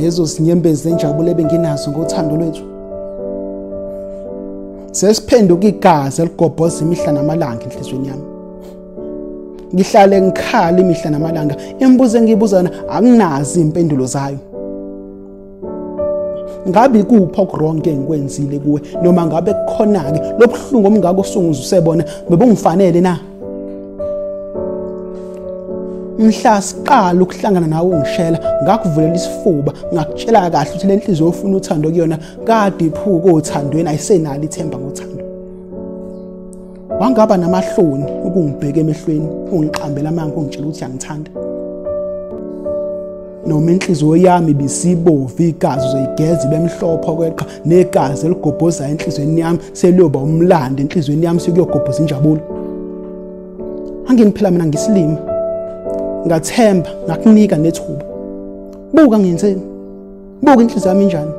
lezo zinyembezi zenjabulo ebenginazo ngothando lwethu. Sesiphenduka igazi eligobhoza imihla namalanga enhlizweni yami. Ngihlale ngikhala imihla namalanga, imibuzo engiyibuzana anginazi impendulo zayo. Ngabe kuphi okuronke engikwenzile kuwe, noma ngabe kukhona-ke lobuhlungu omngako osungizusebona bebungifanele na? Mhla siqala ukuhlangana nawe ungishela, ngakuvulela isifuba, ngakutshela kahle ukuthi le nhliziyo ofuna uthando kuyona kade iphuka othandweni, ayisenalo ithemba ngothando. Wangaba namahloni ukungibheka emehlweni, ungiqambela amanga ungitshela ukuthi uyangithanda. Noma inhliziyo yami ibisibovu, igazi uzoyigeza ibe mhlophe okweqa, negazi eligobhoza enhlizweni yami seliyoba umlando enhlizweni yami sekuyogobhoza injabulo. Angini phela mina ngisilima, ngathemba, ngakunika nethuba. Buka ngiyenzeni, buka inhliziyo yami injani.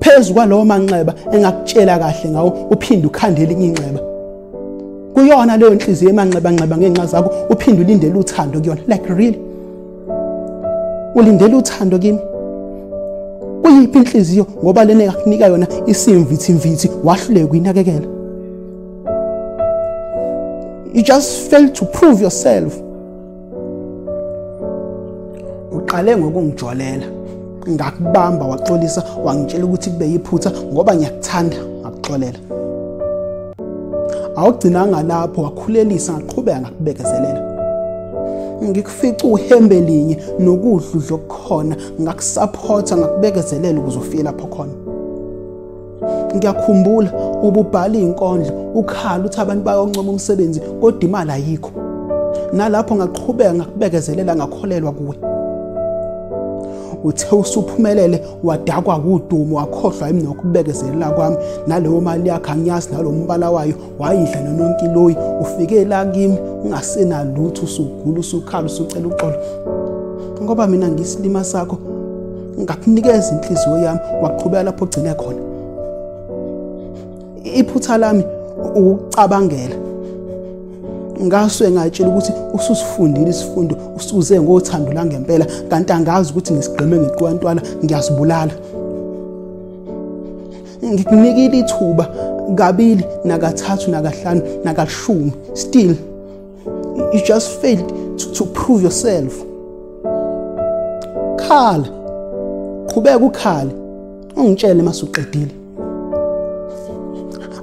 Phezu kwalawo manxeba engakutshela kahle ngawo uphinde ukhandele inye inxeba. Kuyona leyo nhliziyo emanxeba ngenxa zakho uphinde ulindele uthando kuyona. Like really? Ulindele uthando kimi? Kuyiphi inhliziyo ngoba lena ngakunika yona isimvithi wahluleka uyinakekela? You just failed to prove yourself. Uqale ngokungijolela, ngakubamba waxolisa, wangitshela ukuthi kube yiphutha ngoba ngiyakuthanda, ngakuxolela. Awugcinanga lapho, wakhulelisa, ngaqhubeka ngakubekezelela. Ngikufica uhembe linye nokudludla okukhona, ngakusupporta, ngakubekezelela ukuze ufike lapho khona. Ngiyakhumbula ububhala inkondlo, ukhala uthi abantu bayoncoma umsebenzi kodwa imali ayikho. Nalapho ngaqhubeka ngakubekezelela, ngakholelwa kuwe. Uthe usuphumelele, wadakwa kudumo, wakhohlwa yimi nokubekezelela kwami. Naleyo mali yakhe angiyazi nalo mbala wayo, wayidla nononkiloyi. Ufike la kimi ungasenalutho, usugula, usukhala, usucela uxolo. Ngoba mina ngisilima sakho, ngakunikeza inhliziyo yami, waqhubeka lapho ogcine khona. Iphutha lami ukucabangela. Ngaswe ngatshela ukuthi ususifundile isifundo, usuze ngothando la ngempela, kanti angazi ukuthi ngisigqeme ngeqwantwala, ngiyasibulala. Ngikunikile ithuba kabili, nakathathu, nakahlanu, nakalishumi. Still, you just failed to prove yourself. Khala, qhubeka ukhale, ungitshele masuqedile.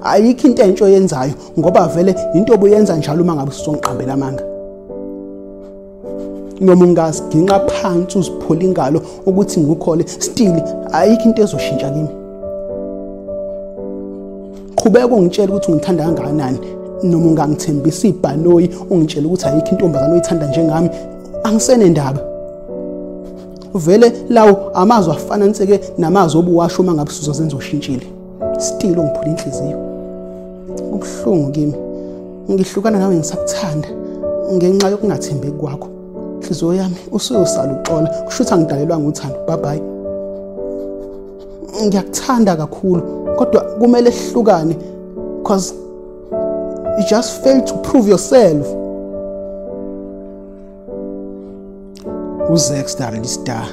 Ayikho into entsho yenzayo ngoba vele into obuyenza njalo uma ngabe usongiqambela amanga. Noma ungasiginqa phansi uziphole ingalo ukuthi ngikukhole, still ayikho into ezoshintsha kimi. Qhubeka ungitshela ukuthi ungithanda kangakanani, noma ungangithembisa ibhanoyi ungitshela ukuthi ayikho intombazana oyithanda njengami, angisenendaba. Vele lawo amazwi afananiseke namazwi obuwasho uma ngabe usuzozenza ushintshile. Still ungiphula inhliziyo. Kubuhlungu kimi. Ngihlukana nawe ngisakuthanda ngenxa yokungathembeki kwakho. Inhliziyo yami usuyosala uxola, kusho ukuthi angidalelwanga uthando. Bye bye. Ngiyakuthanda kakhulu kodwa kumele sihlukane because you just failed to prove yourself. Uzex Darling Star.